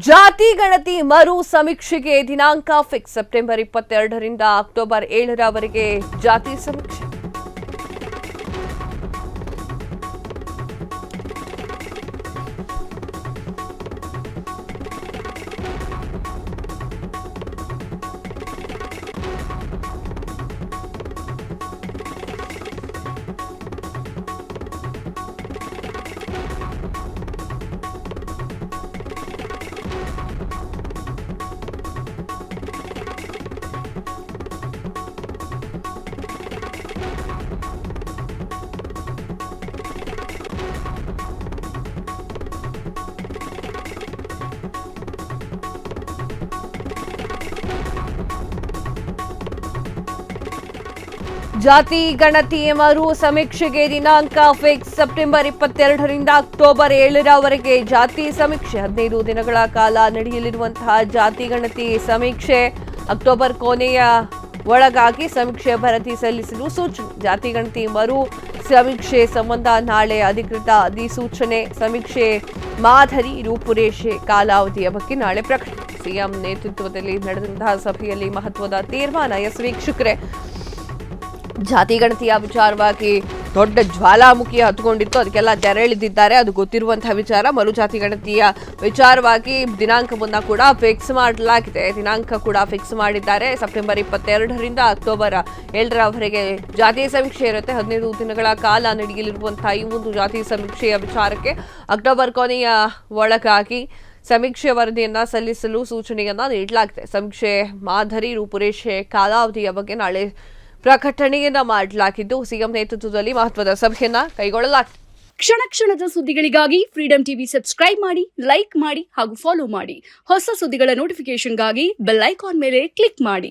ಜಾತಿ ಗಣತಿ ಮರು ಸಮೀಕ್ಷೆಗೆ ದಿನಾಂಕ ಫಿಕ್ಸ್. ಸೆಪ್ಟೆಂಬರ್ 22ರಿಂದ ಅಕ್ಟೋಬರ್ 7ರವರೆಗೆ ಜಾತಿ ಸಮೀಕ್ಷೆ. ಜಾತಿ ಗಣತಿ ಮರು ಸಮೀಕ್ಷೆಗೆ ದಿನಾಂಕ ಫಿಕ್ಸ್. ಸೆಪ್ಟೆಂಬರ್ 22ರಿಂದ ಅಕ್ಟೋಬರ್ 7ರವರೆಗೆ ಜಾತಿ ಸಮೀಕ್ಷೆ. 15 ದಿನಗಳ ಕಾಲ ನಡೆಯಲಿರುವಂತಹ ಜಾತಿ ಗಣತಿ ಸಮೀಕ್ಷೆ ಅಕ್ಟೋಬರ್ ಕೊನೆಯ ಒಳಗಾಗಿ ಸಮೀಕ್ಷೆ ವರದಿ ಸಲ್ಲಿಸಲು ಸೂಚನೆ. ಜಾತಿ ಗಣತಿ ಮರು ಸಮೀಕ್ಷೆ ಸಂಬಂಧ ನಾಳೆ ಅಧಿಕೃತ ಅಧಿಸೂಚನೆ. ಸಮೀಕ್ಷೆ ಮಾದರಿ ರೂಪುರೇಷೆ ಕಾಲಾವಧಿಯ ಬಗ್ಗೆ ನಾಳೆ ಪ್ರಕಟಣೆ. ಸಿಎಂ ನೇತೃತ್ವದಲ್ಲಿ ನಡೆದಂತಹ ಸಭೆಯಲ್ಲಿ ಮಹತ್ವದ ತೀರ್ಮಾನ. ವೀಕ್ಷಕರೇ, ಜಾತಿ ಗಣತಿಯ ವಿಚಾರವಾಗಿ ದೊಡ್ಡ ಜ್ವಾಲಾಮುಖಿ ಹತ್ಕೊಂಡಿತ್ತು, ಅದಕ್ಕೆಲ್ಲ ತೆರೆಳಿದಿದ್ದಾರೆ, ಅದು ಗೊತ್ತಿರುವಂತಹ ವಿಚಾರ. ಮರು ಜಾತಿ ಗಣತಿಯ ವಿಚಾರವಾಗಿ ದಿನಾಂಕವನ್ನ ಕೂಡ ಫಿಕ್ಸ್ ಮಾಡಲಾಗಿದೆ. ದಿನಾಂಕ ಕೂಡ ಫಿಕ್ಸ್ ಮಾಡಿದ್ದಾರೆ. ಸೆಪ್ಟೆಂಬರ್ 22ರಿಂದ ಅಕ್ಟೋಬರ್ 7ರವರೆಗೆ ಜಾತಿ ಸಮೀಕ್ಷೆ ಇರುತ್ತೆ. 15 ದಿನಗಳ ಕಾಲ ನಡೆಯಲಿರುವಂತಹ ಈ ಒಂದು ಜಾತಿ ಸಮೀಕ್ಷೆಯ ವಿಚಾರಕ್ಕೆ ಅಕ್ಟೋಬರ್ ಕೊನೆಯ ಒಳಗಾಗಿ ಸಮೀಕ್ಷೆ ವರದಿಯನ್ನ ಸಲ್ಲಿಸಲು ಸೂಚನೆಯನ್ನ ನೀಡಲಾಗಿದೆ. ಸಮೀಕ್ಷೆ ಮಾದರಿ ರೂಪುರೇಷೆ ಕಾಲಾವಧಿಯ ಬಗ್ಗೆ ನಾಳೆ ಪ್ರಕಟಣೆಯನ್ನ ಮಾಡಲಾಗಿದ್ದು, ಸಿಎಂ ನೇತೃತ್ವದಲ್ಲಿ ಮಹತ್ವದ ಸಭೆಯನ್ನ ಕೈಗೊಳ್ಳಲಾಗಿದೆ. ಕ್ಷಣ ಕ್ಷಣದ ಸುದ್ದಿಗಳಿಗಾಗಿ ಫ್ರೀಡಂ ಟಿವಿ ಸಬ್ಸ್ಕ್ರೈಬ್ ಮಾಡಿ, ಲೈಕ್ ಮಾಡಿ ಹಾಗೂ ಫಾಲೋ ಮಾಡಿ. ಹೊಸ ಸುದ್ದಿಗಳ ನೋಟಿಫಿಕೇಶನ್ಗಾಗಿ ಬೆಲ್ ಐಕಾನ್ ಮೇಲೆ ಕ್ಲಿಕ್ ಮಾಡಿ.